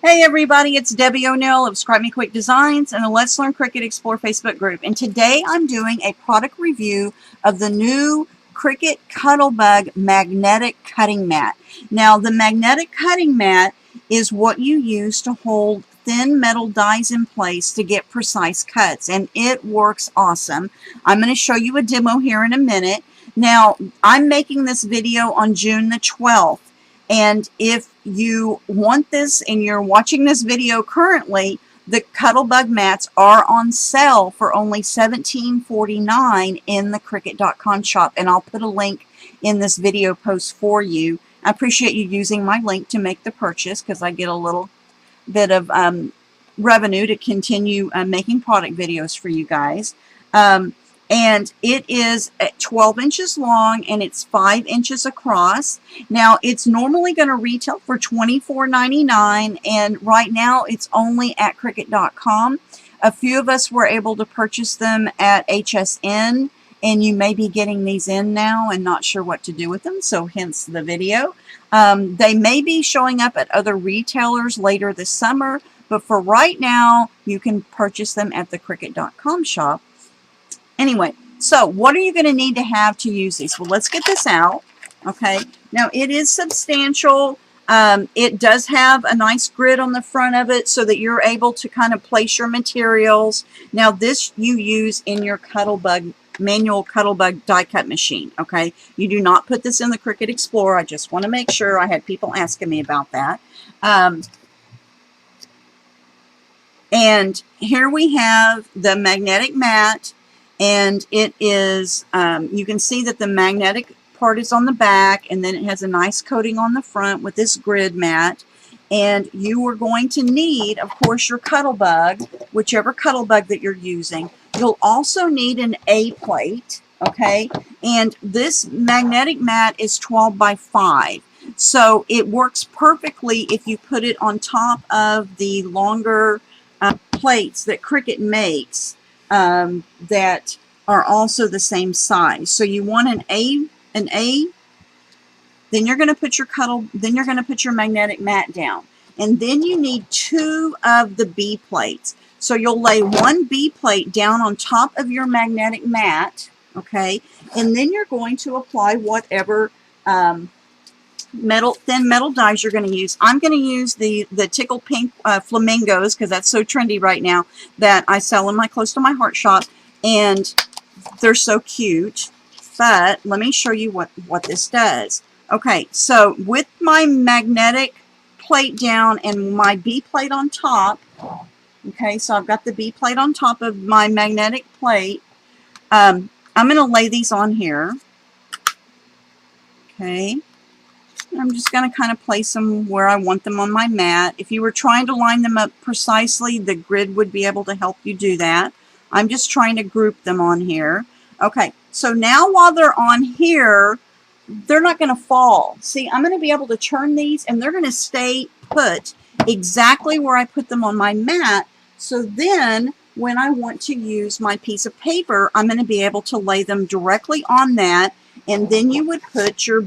Hey everybody, it's Debbie O'Neill of Scribe Me Quick Designs and the Let's Learn Cricut Explore Facebook group. And today I'm doing a product review of the new Cricut Cuttlebug magnetic cutting mat. Now the magnetic cutting mat is what you use to hold thin metal dies in place to get precise cuts, and it works awesome. I'm going to show you a demo here in a minute. Now I'm making this video on June the 12th. And if you want this and you're watching this video currently, the Cuttlebug mats are on sale for only $17.49 in the Cricut.com shop. And I'll put a link in this video post for you. I appreciate you using my link to make the purchase because I get a little bit of revenue to continue making product videos for you guys. And it is 12 inches long and it's 5 inches across. Now it's normally going to retail for $24.99, and right now it's only at Cricut.com. A few of us were able to purchase them at HSN, and you may be getting these in now and not sure what to do with them, so hence the video. They may be showing up at other retailers later this summer, but for right now you can purchase them at the Cricut.com shop. Anyway, so what are you going to need to have to use these? Well, let's get this out. Okay, now it is substantial. It does have a nice grid on the front of it so that you're able to kind of place your materials. Now this you use in your Cuttlebug, manual Cuttlebug die cut machine. Okay, you do not put this in the Cricut Explorer. I just want to make sure. I had people asking me about that. And here we have the magnetic mat. And it is, you can see that the magnetic part is on the back, and then it has a nice coating on the front with this grid mat. And you are going to need, of course, your Cuttlebug, whichever Cuttlebug that you're using. You'll also need an A plate, okay? And this magnetic mat is 12 by 5. So it works perfectly if you put it on top of the longer plates that Cricut makes. That are also the same size. So you want an A, then you're going to put your magnetic mat down. And then you need 2 of the B plates. So you'll lay 1 B plate down on top of your magnetic mat, okay? And then you're going to apply whatever thin metal dies you're going to use. I'm going to use the Tickle Pink Flamingos because that's so trendy right now, that I sell in my Close to My Heart shop, and they're so cute. But let me show you what this does. Okay, so with my magnetic plate down and my B plate on top, okay, so I've got the B plate on top of my magnetic plate. I'm going to lay these on here. Okay. I'm just going to kind of place them where I want them on my mat. If you were trying to line them up precisely, the grid would be able to help you do that. I'm just trying to group them on here. Okay, so now while they're on here, they're not going to fall. See, I'm going to be able to turn these and they're going to stay put exactly where I put them on my mat. So then when I want to use my piece of paper, I'm going to be able to lay them directly on that. And then you would put your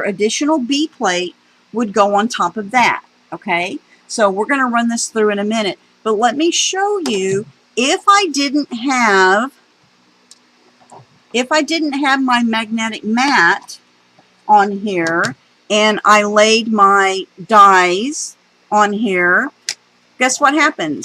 additional B plate would go on top of that, okay? So we're going to run this through in a minute. But let me show you, if I didn't have my magnetic mat on here and I laid my dies on here, guess what happens?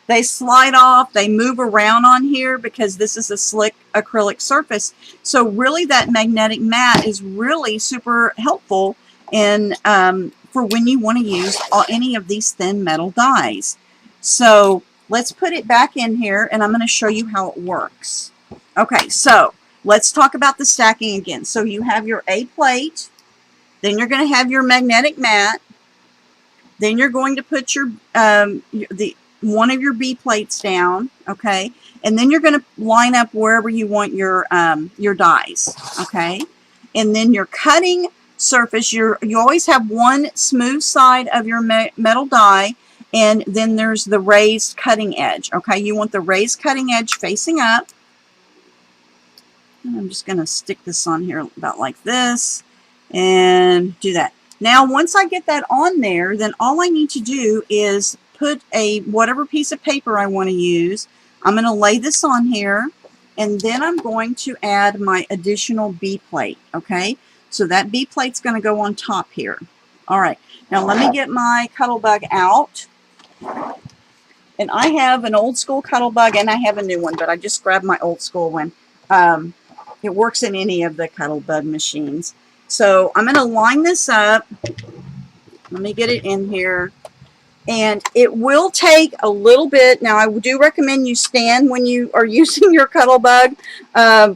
They slide off, they move around on here because this is a slick acrylic surface. So really that magnetic mat is really super helpful in, for when you want to use any of these thin metal dies. So let's put it back in here and I'm going to show you how it works. Okay, so let's talk about the stacking again. So you have your A plate, then you're going to have your magnetic mat, then you're going to put your one of your B plates down, okay, and then you're going to line up wherever you want your dies, okay, and then your cutting surface, you always have one smooth side of your metal die, and then there's the raised cutting edge, okay. You want the raised cutting edge facing up. And I'm just going to stick this on here about like this and do that. Now, once I get that on there, then all I need to do is put whatever piece of paper I want to use. I'm going to lay this on here, and then I'm going to add my additional B plate, okay? So that B plate's going to go on top here. All right, now let me get my Cuttlebug out. And I have an old school Cuttlebug and I have a new one, but I just grabbed my old school one. It works in any of the Cuttlebug machines. So I'm going to line this up. Let me get it in here. And it will take a little bit. Now, I do recommend you stand when you are using your Cuttlebug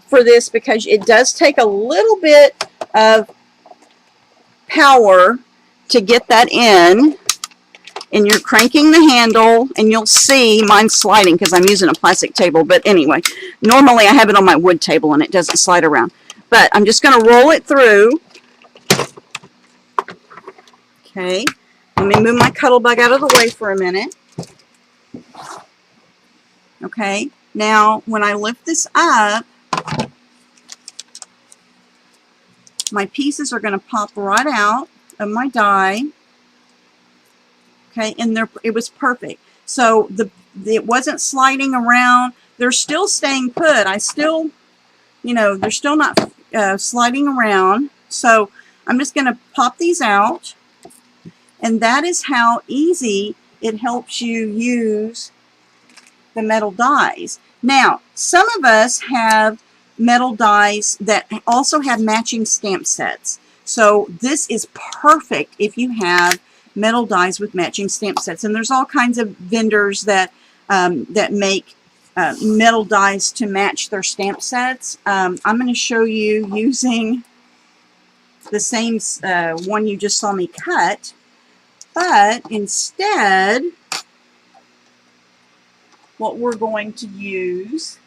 for this, because it does take a little bit of power to get that in. And you're cranking the handle, and you'll see mine's sliding because I'm using a plastic table. But anyway, normally I have it on my wood table and it doesn't slide around. But I'm just going to roll it through. Okay, let me move my Cuttlebug out of the way for a minute. Okay, now when I lift this up, my pieces are going to pop right out of my die. Okay, and it was perfect. So it wasn't sliding around. They're still staying put. I still, they're still not sliding around. So I'm just going to pop these out. And that is how easy it helps you use the metal dies. Now, some of us have metal dies that also have matching stamp sets. So this is perfect if you have metal dies with matching stamp sets. And there's all kinds of vendors that make metal dies to match their stamp sets. I'm going to show you using the same one you just saw me cut, but instead what we're going to use,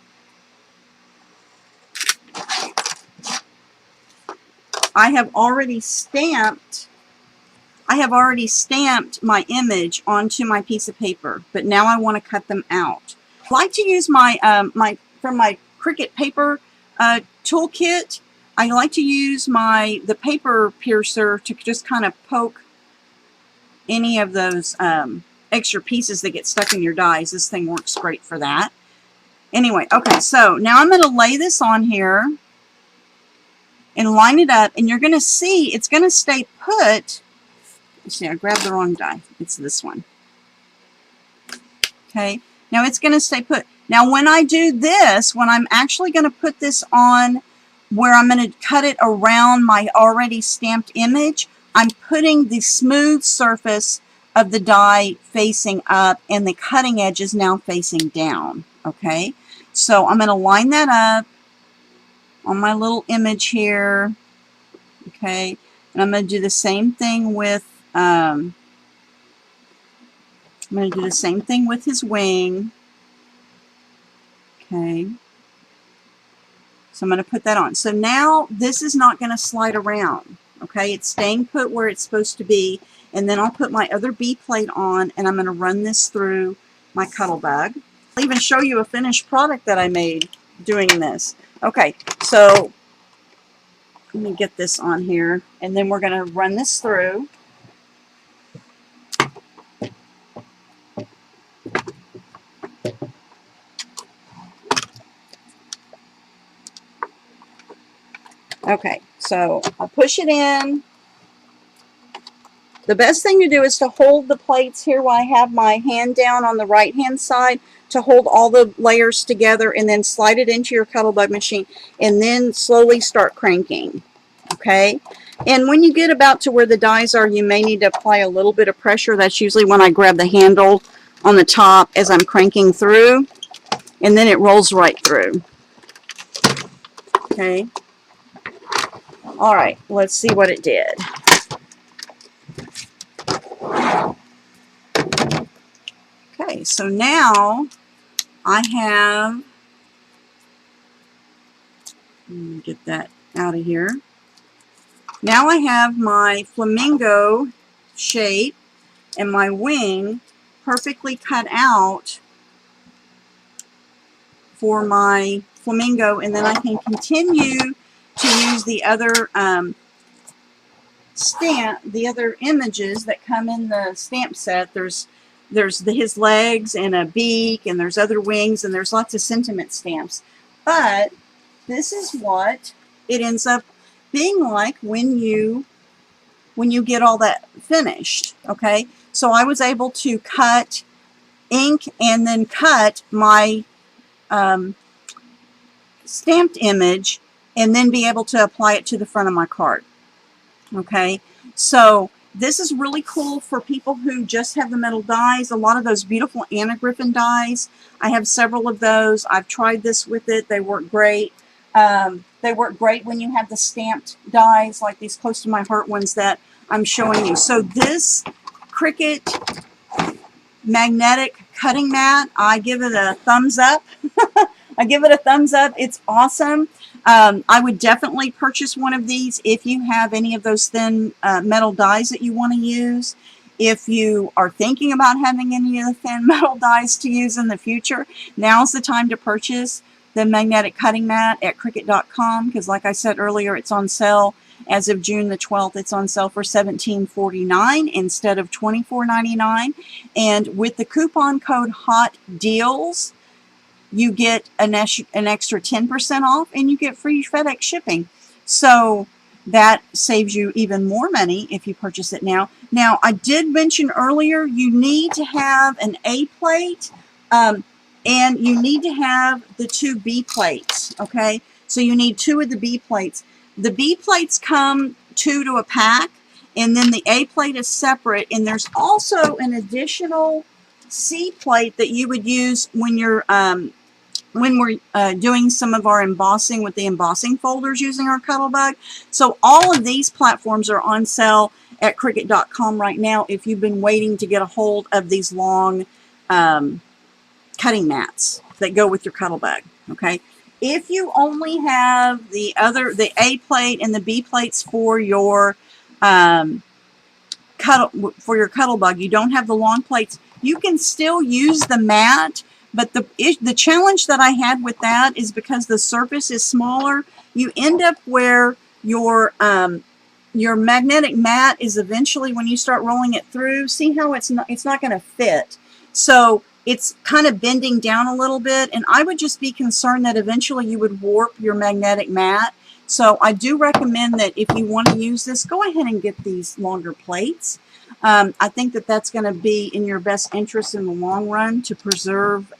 I have already stamped my image onto my piece of paper, but now I want to cut them out. I like to use my from my Cricut paper toolkit. I like to use the paper piercer to just kind of poke any of those extra pieces that get stuck in your dies. This thing works great for that. Anyway, okay, so now I'm going to lay this on here and line it up, and you're going to see it's going to stay put. See, I grabbed the wrong die. It's this one. Okay, now it's going to stay put. Now when I do this, when I'm actually going to put this on where I'm going to cut it around my already stamped image, I'm putting the smooth surface of the die facing up and the cutting edge is now facing down. Okay, so I'm going to line that up on my little image here. Okay, and I'm going to do the same thing with his wing. Okay, so I'm going to put that on. So now this is not going to slide around. Okay, it's staying put where it's supposed to be. And then I'll put my other B plate on, and I'm going to run this through my Cuttlebug. I'll even show you a finished product that I made doing this. Okay, so let me get this on here, and then we're going to run this through. Okay, so I'll push it in. The best thing to do is to hold the plates here while I have my hand down on the right hand side to hold all the layers together, and then slide it into your Cuttlebug machine, and then slowly start cranking. Okay, and when you get about to where the dies are, you may need to apply a little bit of pressure. That's usually when I grab the handle on the top as I'm cranking through, and then it rolls right through. Okay, all right, let's see what it did. Okay, so now I have, let me get that out of here. Now I have my flamingo shape and my wing perfectly cut out for my flamingo, and then I can continue to use the other stamp, the other images that come in the stamp set, there's his legs and a beak, and there's other wings, and there's lots of sentiment stamps. But this is what it ends up being like when you get all that finished. Okay, so I was able to cut ink and then cut my stamped image and then be able to apply it to the front of my card. Okay, so this is really cool for people who just have the metal dies. A lot of those beautiful Anna Griffin dies, I have several of those. I've tried this with it. They work great. They work great when you have the stamped dies, like these close to my heart ones that I'm showing you. So this Cricut magnetic cutting mat, I give it a thumbs up. I give it a thumbs up. It's awesome. I would definitely purchase one of these if you have any of those thin metal dies that you want to use. If you are thinking about having any of the thin metal dies to use in the future, now's the time to purchase the magnetic cutting mat at Cricut.com, because like I said earlier, it's on sale as of June the 12th. It's on sale for $17.49 instead of $24.99. And with the coupon code HOTDEALS, you get an extra 10% off, and you get free FedEx shipping. So that saves you even more money if you purchase it now. Now, I did mention earlier, you need to have an A plate, and you need to have the 2 B plates, okay? So you need 2 of the B plates. The B plates come 2 to a pack, and then the A plate is separate, and there's also an additional C plate that you would use when you're when we're doing some of our embossing with the embossing folders using our Cuttlebug. So all of these platforms are on sale at Cricut.com right now if you've been waiting to get a hold of these long cutting mats that go with your Cuttlebug. Okay, if you only have the A plate and the B plates for your Cuttlebug, you don't have the long plates, you can still use the mat. But the challenge that I had with that is because the surface is smaller, you end up where your magnetic mat is eventually, when you start rolling it through, see how it's not going to fit. So it's kind of bending down a little bit, and I would just be concerned that eventually you would warp your magnetic mat. So I do recommend that if you want to use this, go ahead and get these longer plates. I think that that's going to be in your best interest in the long run to preserve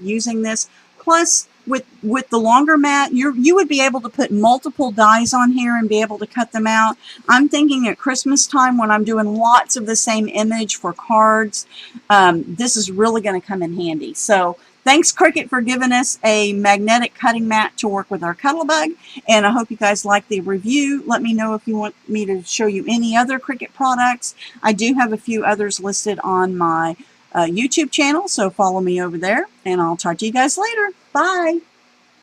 using this. Plus, with the longer mat, you would be able to put multiple dies on here and be able to cut them out. I'm thinking at Christmas time, when I'm doing lots of the same image for cards, this is really going to come in handy. So thanks, Cricut, for giving us a magnetic cutting mat to work with our Cuttlebug, and I hope you guys like the review. Let me know if you want me to show you any other Cricut products. I do have a few others listed on my YouTube channel, so follow me over there, and I'll talk to you guys later. Bye!